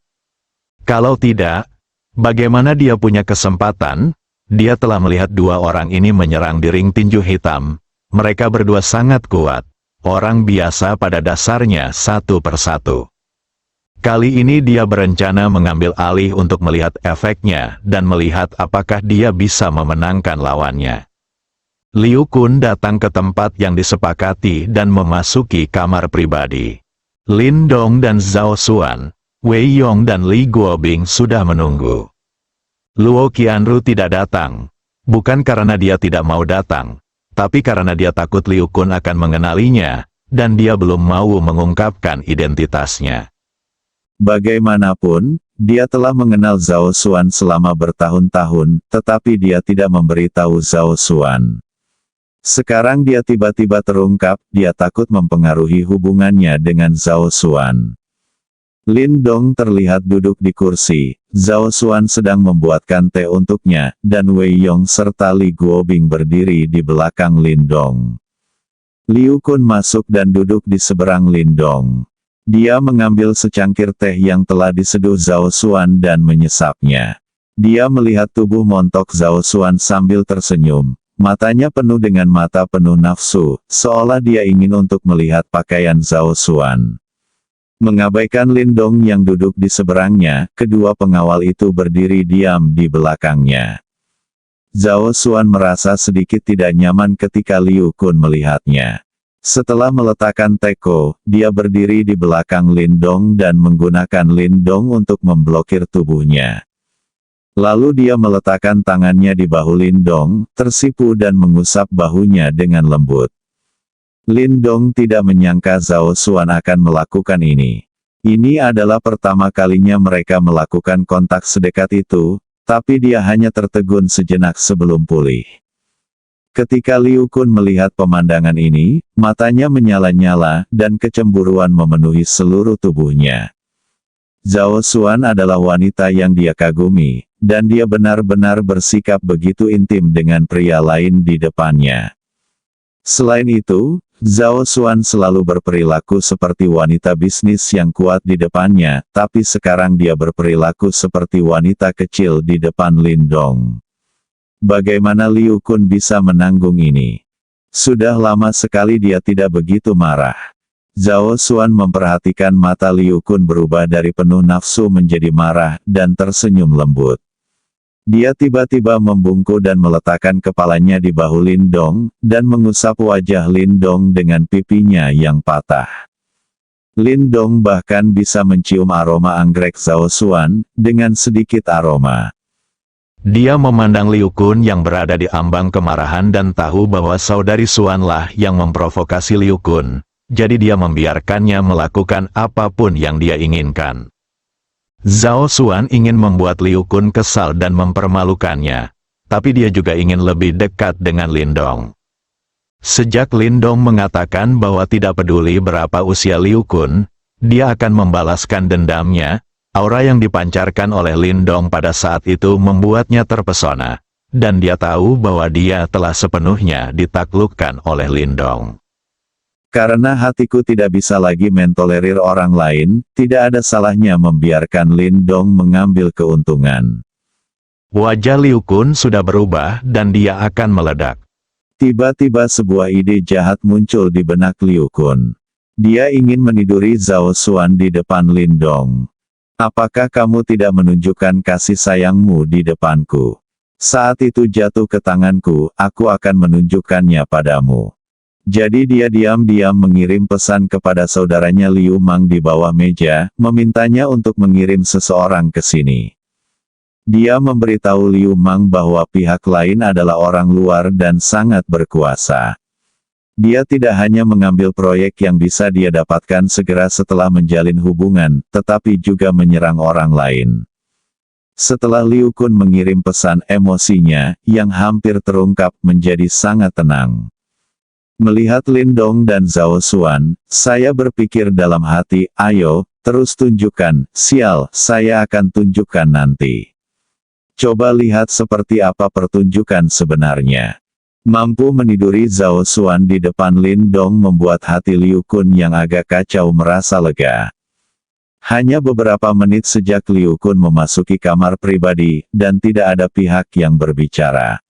Kalau tidak, bagaimana dia punya kesempatan? Dia telah melihat dua orang ini menyerang di ring tinju hitam. Mereka berdua sangat kuat. Orang biasa pada dasarnya satu persatu. Kali ini dia berencana mengambil alih untuk melihat efeknya dan melihat apakah dia bisa memenangkan lawannya. Liu Kun datang ke tempat yang disepakati dan memasuki kamar pribadi. Lin Dong dan Zhao Xuan, Wei Yong dan Li Guobing sudah menunggu. Luo Qianrou tidak datang, bukan karena dia tidak mau datang, tapi karena dia takut Liu Kun akan mengenalinya, dan dia belum mau mengungkapkan identitasnya. Bagaimanapun, dia telah mengenal Zhao Xuan selama bertahun-tahun, tetapi dia tidak memberitahu Zhao Xuan. Sekarang dia tiba-tiba terungkap, dia takut mempengaruhi hubungannya dengan Zhao Xuan. Lin Dong terlihat duduk di kursi, Zhao Xuan sedang membuatkan teh untuknya, dan Wei Yong serta Li Guobing berdiri di belakang Lin Dong. Liu Kun masuk dan duduk di seberang Lin Dong. Dia mengambil secangkir teh yang telah diseduh Zhao Xuan dan menyesapnya. Dia melihat tubuh montok Zhao Xuan sambil tersenyum. Matanya penuh dengan mata penuh nafsu, seolah dia ingin untuk melihat pakaian Zhao Xuan. Mengabaikan Lin Dong yang duduk di seberangnya, kedua pengawal itu berdiri diam di belakangnya. Zhao Xuan merasa sedikit tidak nyaman ketika Liu Kun melihatnya. Setelah meletakkan teko, dia berdiri di belakang Lin Dong dan menggunakan Lin Dong untuk memblokir tubuhnya. Lalu dia meletakkan tangannya di bahu Lin Dong, tersipu dan mengusap bahunya dengan lembut. Lin Dong tidak menyangka Zhao Xuan akan melakukan ini. Ini adalah pertama kalinya mereka melakukan kontak sedekat itu, tapi dia hanya tertegun sejenak sebelum pulih. Ketika Liu Kun melihat pemandangan ini, matanya menyala-nyala, dan kecemburuan memenuhi seluruh tubuhnya. Zhao Xuan adalah wanita yang dia kagumi, dan dia benar-benar bersikap begitu intim dengan pria lain di depannya. Selain itu, Zhao Xuan selalu berperilaku seperti wanita bisnis yang kuat di depannya, tapi sekarang dia berperilaku seperti wanita kecil di depan Lin Dong. Bagaimana Liu Kun bisa menanggung ini? Sudah lama sekali dia tidak begitu marah. Zhao Xuan memperhatikan mata Liu Kun berubah dari penuh nafsu menjadi marah dan tersenyum lembut. Dia tiba-tiba membungkuk dan meletakkan kepalanya di bahu Lin Dong, dan mengusap wajah Lin Dong dengan pipinya yang patah. Lin Dong bahkan bisa mencium aroma anggrek Zhao Xuan, dengan sedikit aroma. Dia memandang Liu Kun yang berada di ambang kemarahan dan tahu bahwa saudari Xuanlah yang memprovokasi Liu Kun. Jadi dia membiarkannya melakukan apapun yang dia inginkan. Zhao Xuan ingin membuat Liu Kun kesal dan mempermalukannya, tapi dia juga ingin lebih dekat dengan Lin Dong. Sejak Lin Dong mengatakan bahwa tidak peduli berapa usia Liu Kun, dia akan membalaskan dendamnya, aura yang dipancarkan oleh Lin Dong pada saat itu membuatnya terpesona, dan dia tahu bahwa dia telah sepenuhnya ditaklukkan oleh Lin Dong. Karena hatiku tidak bisa lagi mentolerir orang lain, tidak ada salahnya membiarkan Lin Dong mengambil keuntungan. Wajah Liu Kun sudah berubah dan dia akan meledak. Tiba-tiba sebuah ide jahat muncul di benak Liu Kun. Dia ingin meniduri Zhao Xuan di depan Lin Dong. Apakah kamu tidak menunjukkan kasih sayangmu di depanku? Saat itu jatuh ke tanganku, aku akan menunjukkannya padamu. Jadi dia diam-diam mengirim pesan kepada saudaranya Liu Mang di bawah meja, memintanya untuk mengirim seseorang ke sini. Dia memberitahu Liu Mang bahwa pihak lain adalah orang luar dan sangat berkuasa. Dia tidak hanya mengambil proyek yang bisa dia dapatkan segera setelah menjalin hubungan, tetapi juga menyerang orang lain. Setelah Liu Kun mengirim pesan, emosinya, yang hampir terungkap, menjadi sangat tenang. Melihat Lin Dong dan Zhao Xuan, saya berpikir dalam hati, ayo, terus tunjukkan, sial, saya akan tunjukkan nanti. Coba lihat seperti apa pertunjukan sebenarnya. Mampu meniduri Zhao Xuan di depan Lin Dong membuat hati Liu Kun yang agak kacau merasa lega. Hanya beberapa menit sejak Liu Kun memasuki kamar pribadi, dan tidak ada pihak yang berbicara.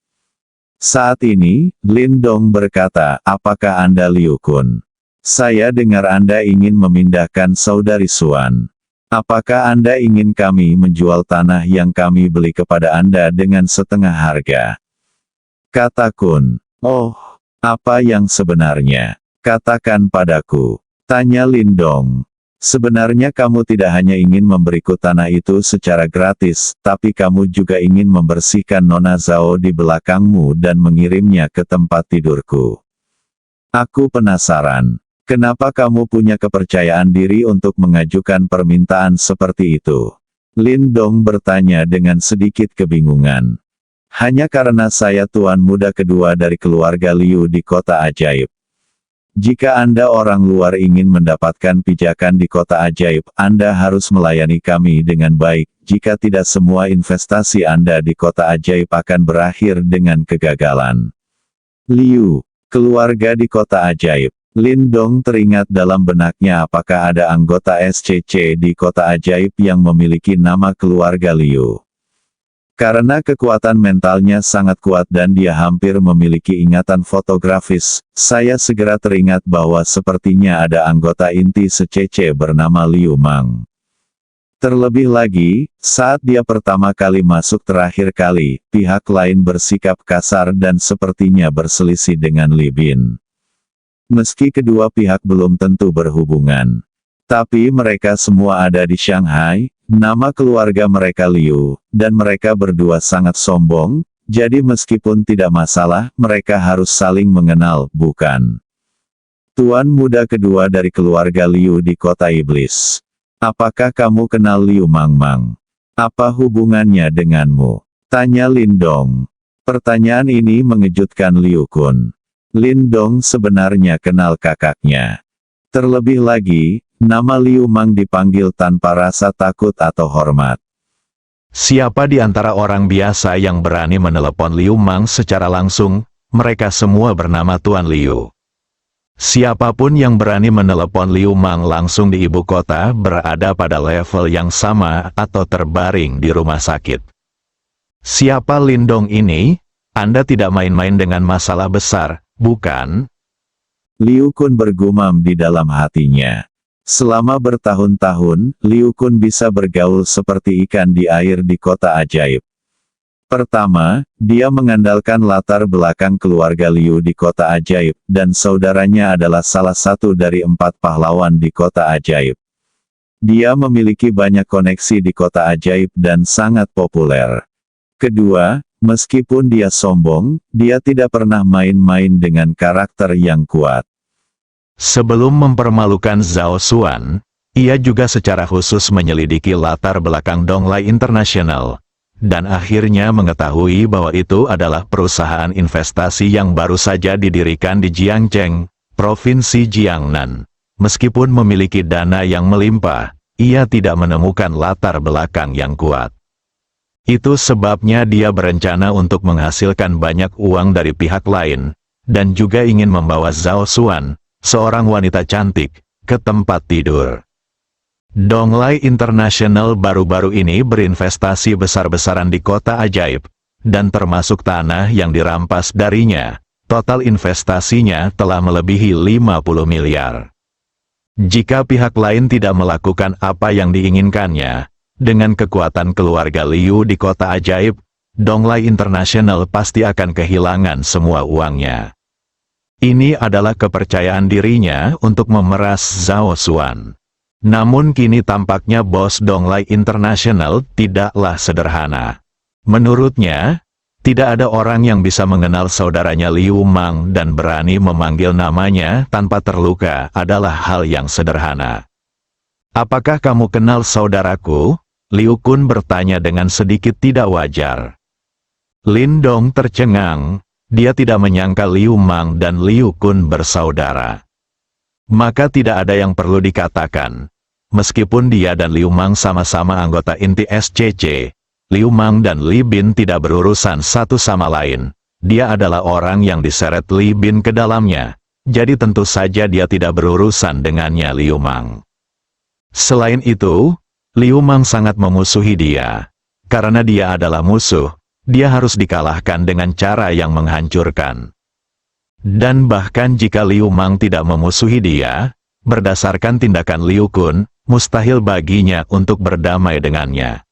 Saat ini, Lin Dong berkata, apakah Anda Liu Kun? Saya dengar Anda ingin memindahkan saudari Xuan. Apakah Anda ingin kami menjual tanah yang kami beli kepada Anda dengan setengah harga? Kata Kun. Oh, apa yang sebenarnya? Katakan padaku. Tanya Lin Dong. Sebenarnya kamu tidak hanya ingin memberiku tanah itu secara gratis, tapi kamu juga ingin membersihkan Nona Zhao di belakangmu dan mengirimnya ke tempat tidurku. Aku penasaran, kenapa kamu punya kepercayaan diri untuk mengajukan permintaan seperti itu? Lin Dong bertanya dengan sedikit kebingungan. Hanya karena saya tuan muda kedua dari keluarga Liu di kota ajaib. Jika Anda orang luar ingin mendapatkan pijakan di kota ajaib, Anda harus melayani kami dengan baik, jika tidak semua investasi Anda di kota ajaib akan berakhir dengan kegagalan. Liu, keluarga di kota ajaib. Lin Dong teringat dalam benaknya apakah ada anggota SCC di kota ajaib yang memiliki nama keluarga Liu. Karena kekuatan mentalnya sangat kuat dan dia hampir memiliki ingatan fotografis, saya segera teringat bahwa sepertinya ada anggota inti SCC bernama Liu Mang. Terlebih lagi, saat dia pertama kali masuk terakhir kali, pihak lain bersikap kasar dan sepertinya berselisih dengan Li Bin. Meski kedua pihak belum tentu berhubungan. Tapi mereka semua ada di Shanghai, nama keluarga mereka Liu, dan mereka berdua sangat sombong, jadi meskipun tidak masalah, mereka harus saling mengenal, bukan? Tuan muda kedua dari keluarga Liu di kota iblis. Apakah kamu kenal Liu Mang Mang? Apa hubungannya denganmu? Tanya Lin Dong. Pertanyaan ini mengejutkan Liu Kun. Lin Dong sebenarnya kenal kakaknya. Terlebih lagi, nama Liu Mang dipanggil tanpa rasa takut atau hormat. Siapa di antara orang biasa yang berani menelepon Liu Mang secara langsung? Mereka semua bernama Tuan Liu. Siapapun yang berani menelepon Liu Mang langsung di ibu kota berada pada level yang sama atau terbaring di rumah sakit. Siapa Lin Dong ini? Anda tidak main-main dengan masalah besar, bukan? Liu Kun bergumam di dalam hatinya. Selama bertahun-tahun, Liu Kun bisa bergaul seperti ikan di air di kota ajaib. Pertama, dia mengandalkan latar belakang keluarga Liu di kota ajaib, dan saudaranya adalah salah satu dari 4 pahlawan di kota ajaib. Dia memiliki banyak koneksi di kota ajaib dan sangat populer. Kedua, meskipun dia sombong, dia tidak pernah main-main dengan karakter yang kuat. Sebelum mempermalukan Zhao Xuan, ia juga secara khusus menyelidiki latar belakang Donglai International, dan akhirnya mengetahui bahwa itu adalah perusahaan investasi yang baru saja didirikan di Jiangcheng, Provinsi Jiangnan. Meskipun memiliki dana yang melimpah, ia tidak menemukan latar belakang yang kuat. Itu sebabnya dia berencana untuk menghasilkan banyak uang dari pihak lain, dan juga ingin membawa Zhao Xuan, seorang wanita cantik, ke tempat tidur. Donglai International baru-baru ini berinvestasi besar-besaran di kota ajaib, dan termasuk tanah yang dirampas darinya. Total investasinya telah melebihi 50 miliar. Jika pihak lain tidak melakukan apa yang diinginkannya, dengan kekuatan keluarga Liu di kota ajaib, Donglai International pasti akan kehilangan semua uangnya. Ini adalah kepercayaan dirinya untuk memeras Zhao Xuan. Namun kini tampaknya bos Donglai International tidaklah sederhana. Menurutnya, tidak ada orang yang bisa mengenal saudaranya Liu Mang dan berani memanggil namanya tanpa terluka adalah hal yang sederhana. "Apakah kamu kenal saudaraku?" Liu Kun bertanya dengan sedikit tidak wajar. Lin Dong tercengang. Dia tidak menyangka Liu Mang dan Liu Kun bersaudara. Maka tidak ada yang perlu dikatakan. Meskipun dia dan Liu Mang sama-sama anggota inti SCC, Liu Mang dan Li Bin tidak berurusan satu sama lain. Dia adalah orang yang diseret Li Bin ke dalamnya, jadi tentu saja dia tidak berurusan dengannya Liu Mang. Selain itu, Liu Mang sangat memusuhi dia. Karena dia adalah musuh, dia harus dikalahkan dengan cara yang menghancurkan. Dan bahkan jika Liu Mang tidak memusuhi dia, berdasarkan tindakan Liu Kun, mustahil baginya untuk berdamai dengannya.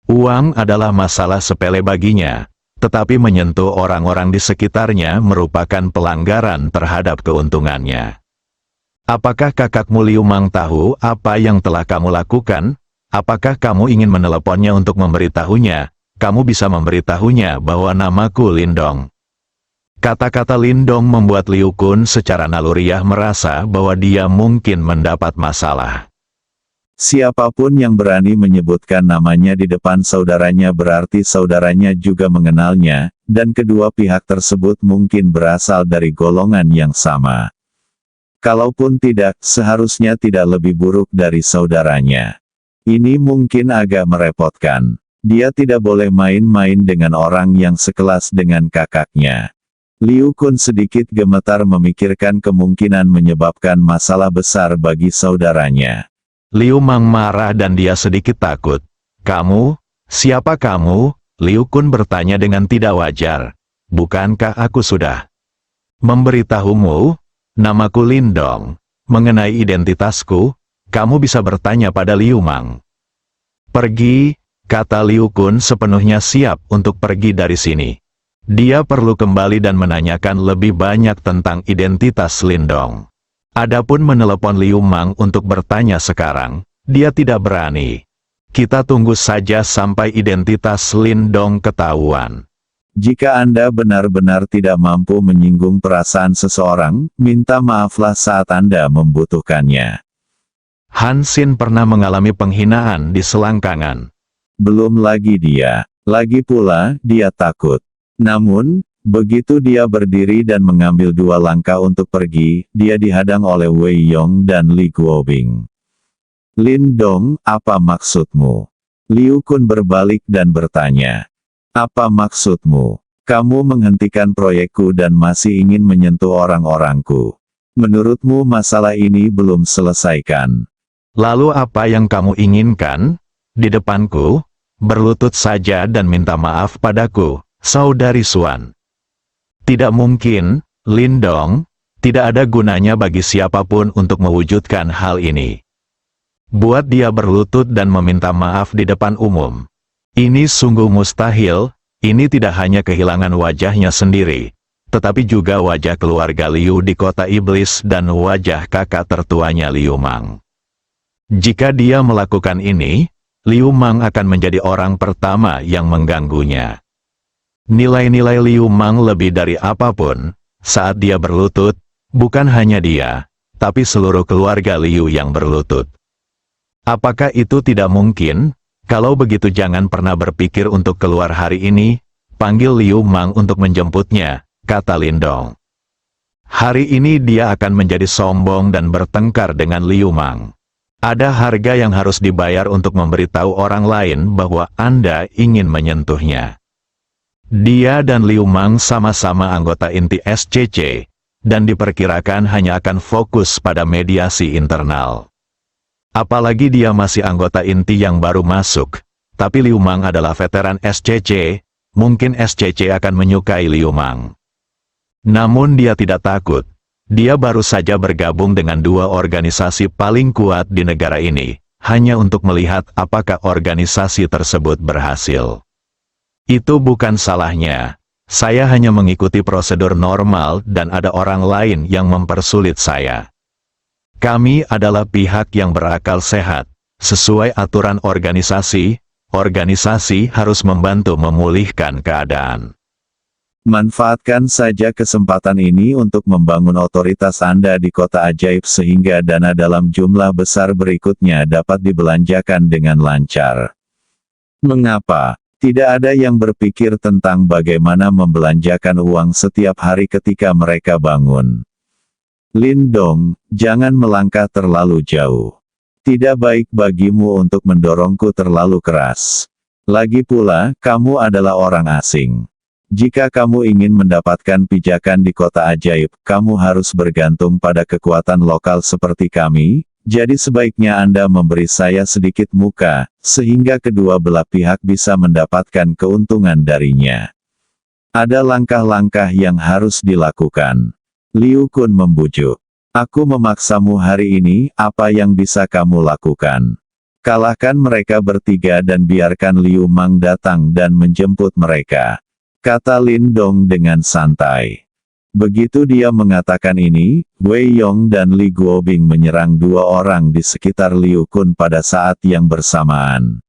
Uang adalah masalah sepele baginya, tetapi menyentuh orang-orang di sekitarnya merupakan pelanggaran terhadap keuntungannya. "Apakah kakakmu Liu Mang tahu apa yang telah kamu lakukan? Apakah kamu ingin meneleponnya untuk memberitahunya? Kamu bisa memberitahunya bahwa namaku Lindong." Kata-kata Lindong membuat Liu Kun secara naluriah merasa bahwa dia mungkin mendapat masalah. Siapapun yang berani menyebutkan namanya di depan saudaranya berarti saudaranya juga mengenalnya, dan kedua pihak tersebut mungkin berasal dari golongan yang sama. Kalaupun tidak, seharusnya tidak lebih buruk dari saudaranya. Ini mungkin agak merepotkan. Dia tidak boleh main-main dengan orang yang sekelas dengan kakaknya. Liu Kun sedikit gemetar memikirkan kemungkinan menyebabkan masalah besar bagi saudaranya. Liu Mang marah dan dia sedikit takut. "Kamu? Siapa kamu?" Liu Kun bertanya dengan tidak wajar. "Bukankah aku sudah memberitahumu? Namaku Lindong. Mengenai identitasku, kamu bisa bertanya pada Liu Mang." "Pergi," kata Liu Kun sepenuhnya siap untuk pergi dari sini. Dia perlu kembali dan menanyakan lebih banyak tentang identitas Lindong. Adapun menelepon Liu Mang untuk bertanya sekarang, dia tidak berani. Kita tunggu saja sampai identitas Lindong ketahuan. Jika Anda benar-benar tidak mampu menyinggung perasaan seseorang, minta maaflah saat Anda membutuhkannya. Han Xin pernah mengalami penghinaan di selangkangan. Belum lagi dia. Lagi pula, dia takut. Namun, begitu dia berdiri dan mengambil 2 langkah untuk pergi, dia dihadang oleh Wei Yong dan Li Guobing. "Lindong, apa maksudmu?" Liu Kun berbalik dan bertanya. "Apa maksudmu? Kamu menghentikan proyekku dan masih ingin menyentuh orang-orangku. Menurutmu masalah ini belum selesaikan?" "Lalu apa yang kamu inginkan? Di depanku, berlutut saja dan minta maaf padaku, saudari Xuan." "Tidak mungkin, Lindong. Tidak ada gunanya bagi siapapun untuk mewujudkan hal ini. Buat dia berlutut dan meminta maaf di depan umum. Ini sungguh mustahil. Ini tidak hanya kehilangan wajahnya sendiri, tetapi juga wajah keluarga Liu di kota iblis dan wajah kakak tertuanya Liu Mang. Jika dia melakukan ini, Liu Mang akan menjadi orang pertama yang mengganggunya. Nilai-nilai Liu Mang lebih dari apapun, saat dia berlutut, bukan hanya dia, tapi seluruh keluarga Liu yang berlutut. Apakah itu tidak mungkin? Kalau begitu jangan pernah berpikir untuk keluar hari ini, panggil Liu Mang untuk menjemputnya, kata Lindong. Hari ini dia akan menjadi sombong dan bertengkar dengan Liu Mang. Ada harga yang harus dibayar untuk memberitahu orang lain bahwa Anda ingin menyentuhnya. Dia dan Liu Mang sama-sama anggota inti SCC, dan diperkirakan hanya akan fokus pada mediasi internal. Apalagi dia masih anggota inti yang baru masuk, tapi Liu Mang adalah veteran SCC, mungkin SCC akan menyukai Liu Mang. Namun dia tidak takut, dia baru saja bergabung dengan dua organisasi paling kuat di negara ini, hanya untuk melihat apakah organisasi tersebut berhasil. Itu bukan salahnya, saya hanya mengikuti prosedur normal dan ada orang lain yang mempersulit saya. Kami adalah pihak yang berakal sehat. Sesuai aturan organisasi, organisasi harus membantu memulihkan keadaan. Manfaatkan saja kesempatan ini untuk membangun otoritas Anda di kota ajaib sehingga dana dalam jumlah besar berikutnya dapat dibelanjakan dengan lancar. Mengapa? Tidak ada yang berpikir tentang bagaimana membelanjakan uang setiap hari ketika mereka bangun. Lindong, jangan melangkah terlalu jauh. Tidak baik bagimu untuk mendorongku terlalu keras. Lagi pula, kamu adalah orang asing. Jika kamu ingin mendapatkan pijakan di kota ajaib, kamu harus bergantung pada kekuatan lokal seperti kami, jadi sebaiknya Anda memberi saya sedikit muka, sehingga kedua belah pihak bisa mendapatkan keuntungan darinya. Ada langkah-langkah yang harus dilakukan. Liu Kun membujuk. Aku memaksamu hari ini, apa yang bisa kamu lakukan? Kalahkan mereka bertiga dan biarkan Liu Mang datang dan menjemput mereka. Kata Lindong dengan santai. Begitu dia mengatakan ini, Wei Yong dan Li Guobing menyerang dua orang di sekitar Liu Kun pada saat yang bersamaan.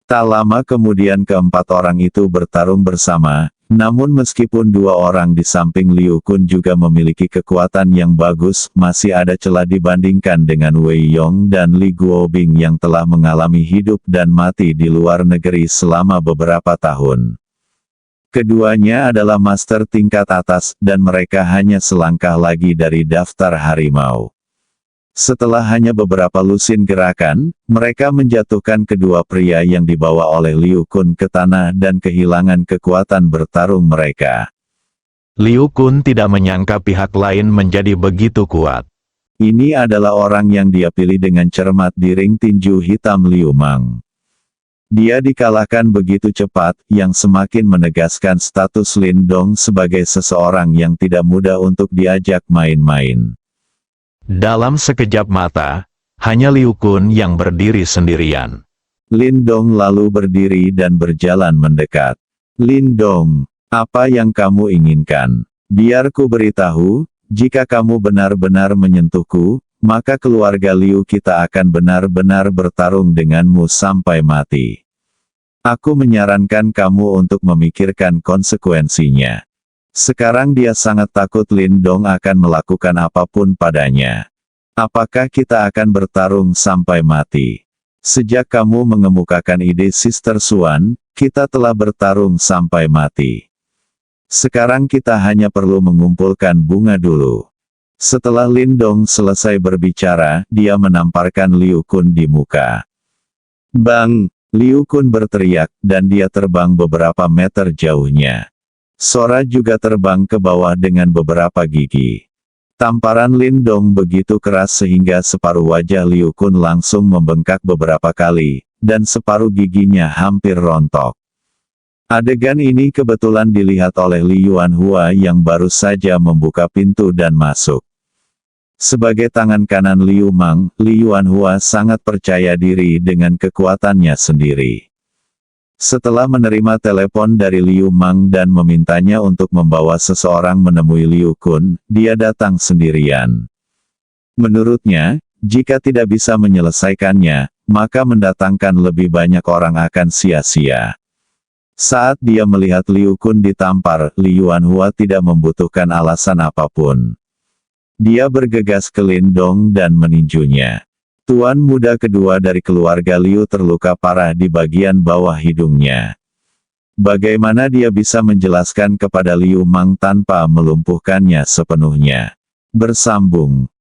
Tak lama kemudian keempat orang itu bertarung bersama, namun meskipun dua orang di samping Liu Kun juga memiliki kekuatan yang bagus, masih ada celah dibandingkan dengan Wei Yong dan Li Guobing yang telah mengalami hidup dan mati di luar negeri selama beberapa tahun. Keduanya adalah master tingkat atas, dan mereka hanya selangkah lagi dari daftar harimau. Setelah hanya beberapa lusin gerakan, mereka menjatuhkan kedua pria yang dibawa oleh Liu Kun ke tanah dan kehilangan kekuatan bertarung mereka. Liu Kun tidak menyangka pihak lain menjadi begitu kuat. Ini adalah orang yang dia pilih dengan cermat di ring tinju hitam Liu Mang. Dia dikalahkan begitu cepat, yang semakin menegaskan status Lindong sebagai seseorang yang tidak mudah untuk diajak main-main. Dalam sekejap mata, hanya Liu Kun yang berdiri sendirian. Lindong lalu berdiri dan berjalan mendekat. Lindong, apa yang kamu inginkan? Biar ku beritahu, jika kamu benar-benar menyentuhku, maka keluarga Liu kita akan benar-benar bertarung denganmu sampai mati. Aku menyarankan kamu untuk memikirkan konsekuensinya. Sekarang dia sangat takut Lindong akan melakukan apapun padanya. Apakah kita akan bertarung sampai mati? Sejak kamu mengemukakan ide Sister Xuan, kita telah bertarung sampai mati. Sekarang kita hanya perlu mengumpulkan bunga dulu. Setelah Lindong selesai berbicara, dia menamparkan Liu Kun di muka. Bang! Liu Kun berteriak, dan dia terbang beberapa meter jauhnya. Sora juga terbang ke bawah dengan beberapa gigi. Tamparan Lindong begitu keras sehingga separuh wajah Liu Kun langsung membengkak beberapa kali, dan separuh giginya hampir rontok. Adegan ini kebetulan dilihat oleh Li Yuanhua yang baru saja membuka pintu dan masuk. Sebagai tangan kanan Liu Mang, Li Yuanhua sangat percaya diri dengan kekuatannya sendiri. Setelah menerima telepon dari Liu Mang dan memintanya untuk membawa seseorang menemui Liu Kun, dia datang sendirian. Menurutnya, jika tidak bisa menyelesaikannya, maka mendatangkan lebih banyak orang akan sia-sia. Saat dia melihat Liu Kun ditampar, Li Yuanhua tidak membutuhkan alasan apapun. Dia bergegas ke Lindong dan meninjunya. Tuan muda kedua dari keluarga Liu terluka parah di bagian bawah hidungnya. Bagaimana dia bisa menjelaskan kepada Liu Mang tanpa melumpuhkannya sepenuhnya? Bersambung.